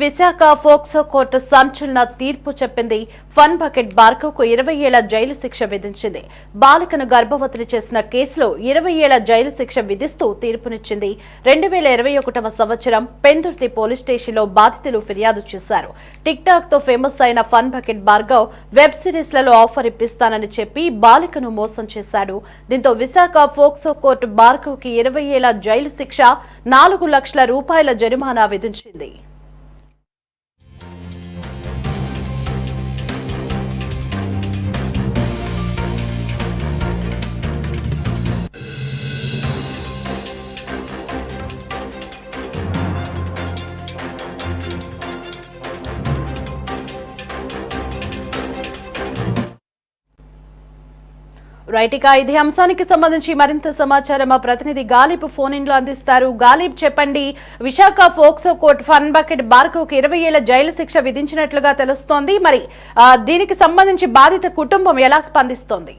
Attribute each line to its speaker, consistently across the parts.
Speaker 1: Visakha POCSO court సంచలన తీర్పు చెప్పింది. ఫన్ బకెట్ భార్గవ్కు 20 ఏళ్ల జైలు శిక్ష విధించింది. బాలికను గర్భవతిని చేసిన కేసులో 20 ఏళ్ల జైలు శిక్ష విధిస్తూ తీర్పునిచ్చింది. 2021వ సంవత్సరం పెందుర్తి పోలీస్ స్టేషన్లో బాధితులు ఫిర్యాదు చేశారు. టిక్ టాక్ తో ఫేమస్ అయిన ఫన్ బకెట్ భార్గవ్ వెబ్ సిరీస్లలో ఆఫర్ ఇప్పిస్తానని చెప్పి బాలికను మోసం చేశాడు. దీంతో విశాఖ ఫోక్సో కోర్టు భార్గవ్కి 20 ఏళ్ల జైలు శిక్ష, 4 లక్షల రూపాయల జరిమానా విధించింది. రైట్, ఇక ఇదే అంశానికి సంబంధించి మరింత సమాచారం మా ప్రతినిధి గాలిబ్ ఫోన్ ఇన్ లో అందిస్తారు. గాలిబ్, చెప్పండి, Visakha POCSO court Fun Bucket భార్గవ్కి 20 ఏళ్ల జైలు శిక్ష విధించినట్లుగా తెలుస్తోంది. మరి దీనికి సంబంధించి బాధిత కుటుంబం ఎలా స్పందిస్తోంది?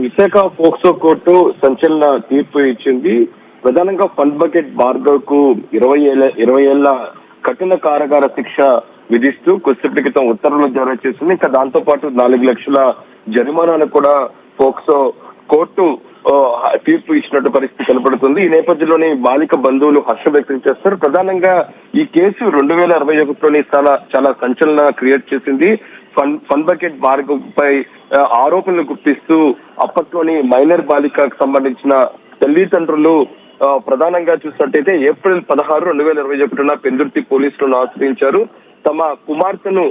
Speaker 2: విశాఖ ఫోక్సో కోర్టు సంచలన తీర్పు ఇచ్చింది. ప్రధానంగా ఫన్ బకెట్ భార్గవ్ కు 20 ఏళ్ల కఠిన కారాగార శిక్ష విధిస్తూ కొద్దిసేపటి క్రితం ఉత్తర్వులు జారీ చేసింది. ఇంకా దాంతో పాటు 4 లక్షల జరిమానాను కూడా ఫోక్సో కోర్టు తీర్పు ఇచ్చినట్టు పరిస్థితి కనపడుతుంది. ఈ నేపథ్యంలోనే బాలిక బంధువులు హర్షం వ్యక్తం చేస్తారు. ప్రధానంగా ఈ కేసు 2021లోని చాలా సంచలన క్రియేట్ చేసింది. ఫన్ బకెట్ భార్గవ్ పై ఆరోపణలు గుర్తిస్తూ అప్పట్లోని మైనర్ బాలికకు సంబంధించిన తల్లిదండ్రులు ప్రధానంగా చూసినట్టయితే ఏప్రిల్ 16, 2021న పెందుర్తి పోలీసులను ఆశ్రయించారు. తమ కుమార్తెను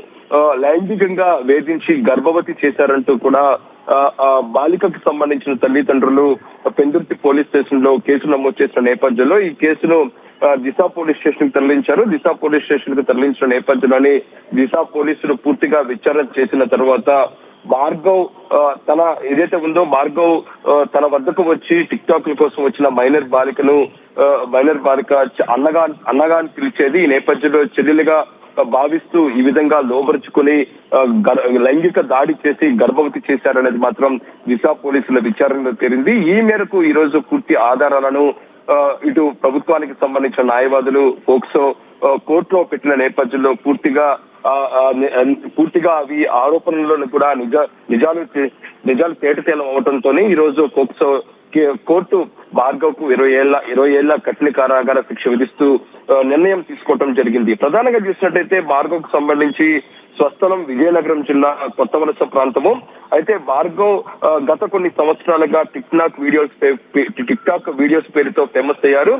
Speaker 2: లైంగికంగా వేధించి గర్భవతి చేశారంటూ కూడా బాలికకు సంబంధించిన తల్లిదండ్రులు పెందుర్తి పోలీస్ స్టేషన్ లో కేసు నమోదు చేసిన నేపథ్యంలో ఈ కేసును దిశ పోలీస్ స్టేషన్ కు తరలించారు. దిశ పోలీస్ స్టేషన్ కు తరలించిన నేపథ్యంలోని దిశ పోలీసులు పూర్తిగా విచారణ చేసిన తర్వాత భార్గవ్ ఏదైతే ఉందో భార్గవ్ తన వద్దకు వచ్చి టిక్ టాక్ కోసం వచ్చిన మైనర్ బాలిక అన్నగా పిలిచేది. ఈ నేపథ్యంలో చెల్లెలుగా భావిస్తూ ఈ విధంగా లోబరుచుకుని లైంగిక దాడి చేసి గర్భవతి చేశారనేది మాత్రం దిశ పోలీసుల విచారణలో తేలింది. ఈ మేరకు ఈ రోజు పూర్తి ఆధారాలను ఇటు ప్రభుత్వానికి సంబంధించిన న్యాయవాదులు ఫోక్సో కోర్టులో పెట్టిన నేపథ్యంలో పూర్తిగా అవి ఆరోపణలను కూడా నిజాలు తేటతేలం అవడంతో ఈ రోజు ఫోక్సో కోర్టు భార్గవ్ కు 20 ఏళ్ల కఠిన కారాగార శిక్ష విధిస్తూ నిర్ణయం తీసుకోవడం జరిగింది. ప్రధానంగా చూసినట్టయితే భార్గవ్ కు సంబంధించి స్వస్థలం విజయనగరం జిల్లా కొత్తవలస ప్రాంతము. అయితే భార్గవ్ గత కొన్ని సంవత్సరాలుగా టిక్ టాక్ వీడియోస్ పేరుతో ఫేమస్ అయ్యారు.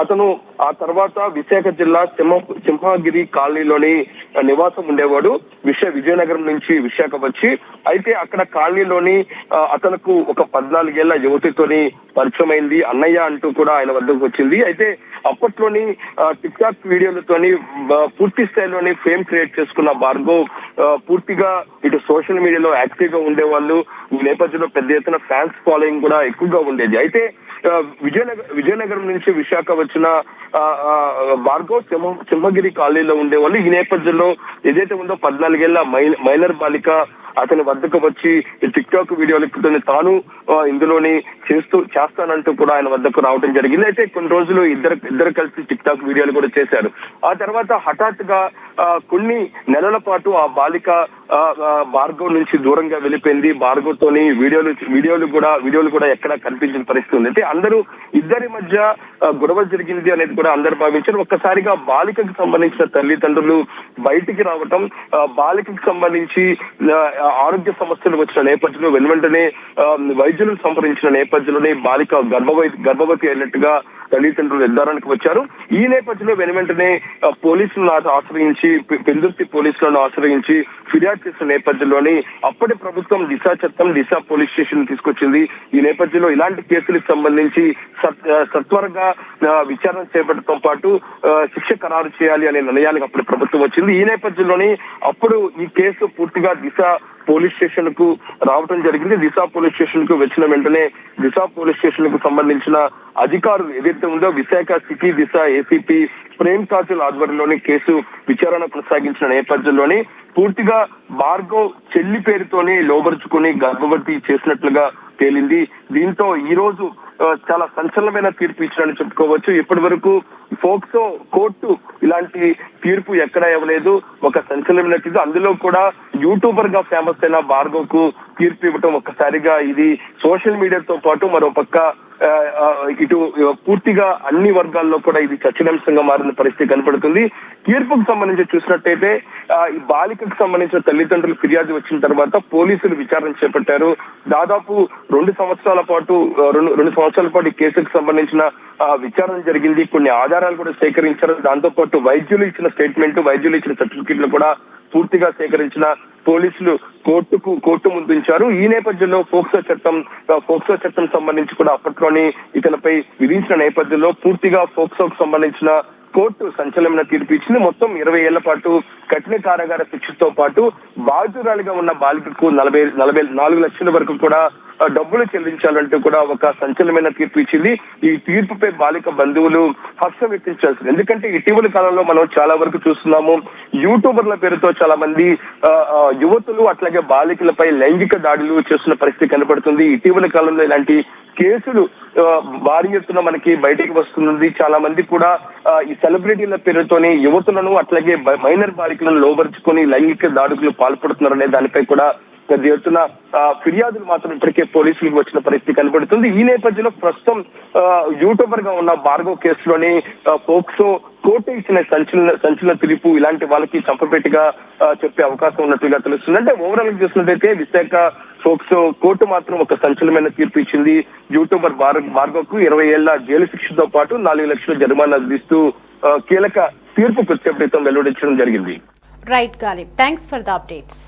Speaker 2: అతను ఆ తర్వాత విశాఖ జిల్లా సింహగిరి కాలనీలోని నివాసం ఉండేవాడు. విజయనగరం నుంచి విశాఖ వచ్చి అయితే అక్కడ కాలనీలోని అతనుకు ఒక 14 ఏళ్ల యువతితోని పరిచయం అయింది. అన్నయ్య అంటూ కూడా ఆయన వద్దకు వచ్చింది. అయితే అప్పట్లోని టిక్ టాక్ వీడియోలతోని పూర్తి స్థాయిలోని ఫేమ్ క్రియేట్ చేసుకున్న భార్గవ్ పూర్తిగా ఇటు సోషల్ మీడియాలో యాక్టివ్ గా ఉండేవాళ్ళు. ఈ నేపథ్యంలో పెద్ద ఎత్తున ఫ్యాన్స్ ఫాలోయింగ్ కూడా ఎక్కువగా ఉండేది. అయితే విజయనగరం నుంచి విశాఖ వచ్చిన భార్గవ్ సింహగిరి కాలనీలో ఉండేవాళ్ళు. ఈ నేపథ్యంలో ఏదైతే ఉందో 14 ఏళ్ల మైనర్ బాలిక అతని వద్దకు వచ్చి టిక్ టాక్ వీడియోలు తాను ఇందులోని చేస్తానంటూ కూడా ఆయన వద్దకు రావడం జరిగింది. అయితే కొన్ని రోజులు ఇద్దరు కలిసి టిక్ టాక్ వీడియోలు కూడా చేశారు. ఆ తర్వాత హఠాత్తుగా కొన్ని నెలల పాటు ఆ బాలిక భార్గవ్ నుంచి దూరంగా వెళ్ళిపోయింది. భార్గవ్ తోని వీడియోలు కూడా ఎక్కడా కనిపించిన పరిస్థితి ఉంది. అయితే ఇద్దరి మధ్య గొడవ జరిగింది అనేది కూడా అందరూ భావించారు. ఒక్కసారిగా బాలికకు సంబంధించిన తల్లిదండ్రులు బయటికి రావటం, బాలికకు సంబంధించి ఆరోగ్య సమస్యలు వచ్చిన నేపథ్యంలో వెంటనే వైద్యులను సంప్రదించిన నేపథ్యంలోనే బాలిక గర్భవతి అయినట్టుగా తల్లిదండ్రులు నిర్ధారణకు వచ్చారు. ఈ నేపథ్యంలో వెంటనే పోలీసులను ఆశ్రయించి పెందుర్తి పోలీసులను ఆశ్రయించి ఫిర్యాదు చేసిన నేపథ్యంలోని అప్పటి ప్రభుత్వం దిశ చట్టం దిశ పోలీస్ స్టేషన్ తీసుకొచ్చింది. ఈ నేపథ్యంలో ఇలాంటి కేసులకు సంబంధించి సత్వరంగా విచారణ చేపట్టడంతో పాటు శిక్ష ఖరారు చేయాలి అనే నిర్ణయానికి అప్పుడు ప్రభుత్వం వచ్చింది. ఈ నేపథ్యంలోని అప్పుడు ఈ కేసు పూర్తిగా దిశ పోలీస్ స్టేషన్ కు రావడం జరిగింది. దిశ పోలీస్ స్టేషన్ కు వచ్చిన వెంటనే దిశ పోలీస్ స్టేషన్ కు సంబంధించిన అధికారులు ఏదైతే ఉందో విశాఖ సిటీ దిశ ఏసీపీ ప్రేమ్ కాజల్ ఆధ్వర్యంలోని కేసు విచారణ కొనసాగించిన నేపథ్యంలోని పూర్తిగా భార్గవ్ చెల్లి పేరుతోనే లోబరుచుకుని గర్భవతి చేసినట్లుగా తేలింది. దీంతో ఈ రోజు చాలా సంచలనమైన తీర్పు ఇచ్చినని చెప్పుకోవచ్చు. ఇప్పటి వరకు ఫోక్సో కోర్టు ఇలాంటి తీర్పు ఎక్కడ ఇవ్వలేదు. ఒక సంచలనమైన తీర్పు, అందులో కూడా యూట్యూబర్ గా ఫేమస్ అయిన భార్గవ్ కు తీర్పు ఇవ్వటం ఒక్కసారిగా ఇది సోషల్ మీడియాతో పాటు మరో పక్క ఇటు పూర్తిగా అన్ని వర్గాల్లో కూడా ఇది చర్చనీయాంశంగా మారిన పరిస్థితి కనపడుతుంది. తీర్పుకు సంబంధించి చూసినట్టయితే ఈ బాలికకు సంబంధించిన తల్లిదండ్రులు ఫిర్యాదు వచ్చిన తర్వాత పోలీసులు విచారణ చేపట్టారు. దాదాపు 2 సంవత్సరాల పాటు ఈ కేసుకు సంబంధించిన విచారణ జరిగింది. కొన్ని ఆధారాలు కూడా సేకరించారు. దాంతో పాటు వైద్యులు ఇచ్చిన స్టేట్మెంట్, వైద్యులు ఇచ్చిన సర్టిఫికెట్లు కూడా పూర్తిగా సేకరించిన పోలీసులు కోర్టు ముందుంచారు. ఈ నేపథ్యంలో పోక్సో చట్టం సంబంధించి కూడా అప్పట్లోని ఇతనిపై విధించిన నేపథ్యంలో పూర్తిగా పోక్సోకు సంబంధించిన కోర్టు సంచలనమైన తీర్పు ఇచ్చింది. మొత్తం 20 ఏళ్ల పాటు కఠిన కారాగార శిక్షతో పాటు బాధితురాలిగా ఉన్న బాలికకు 44 లక్షల వరకు కూడా డబ్బులు చెల్లించాలంటూ కూడా ఒక సంచలనమైన తీర్పు ఇచ్చింది. ఈ తీర్పుపై బాలిక బంధువులు హర్షం వ్యక్తం చేస్తారు. ఎందుకంటే ఇటీవల కాలంలో మనం చాలా వరకు చూస్తున్నాము, యూట్యూబర్ల పేరుతో చాలా మంది యువతులు అట్లాగే బాలికలపై లైంగిక దాడులు చేస్తున్న పరిస్థితి కనపడుతుంది. ఇటీవల కాలంలో ఇలాంటి కేసులు భారీ ఎత్తున మనకి బయటకు వస్తుంది. చాలా మంది కూడా ఈ సెలబ్రిటీల పేరుతోని యువతులను అట్లాగే మైనర్ బాలికలను లోబరుచుకొని లైంగిక దాడులకు పాల్పడుతున్నారనే దానిపై కూడా పెద్ద ఎత్తున ఫిర్యాదులు మాత్రం ఇప్పటికే పోలీసులకు వచ్చిన పరిస్థితి కనబడుతుంది. ఈ నేపథ్యంలో ప్రస్తుతం యూట్యూబర్ గా ఉన్న భార్గవ్ కేసులోని పోక్సో కోర్టు ఇచ్చిన సంచలన తీర్పు ఇలాంటి వాళ్ళకి చంపపెట్టిగా చెప్పే అవకాశం ఉన్నట్లుగా తెలుస్తుంది. అంటే ఓవరాల్ గా చూసినట్టయితే విశాఖ పోక్సో కోర్టు మాత్రం ఒక సంచలనమైన తీర్పు ఇచ్చింది. యూట్యూబర్ భార్గవ్ కు 20 ఏళ్ల జైలు శిక్షతో పాటు 4 లక్షల జరిమానా విధిస్తూ కీలక తీర్పు ప్రత్యేకం వెలువడించడం జరిగింది.
Speaker 1: Right Ghalib, thanks for the updates.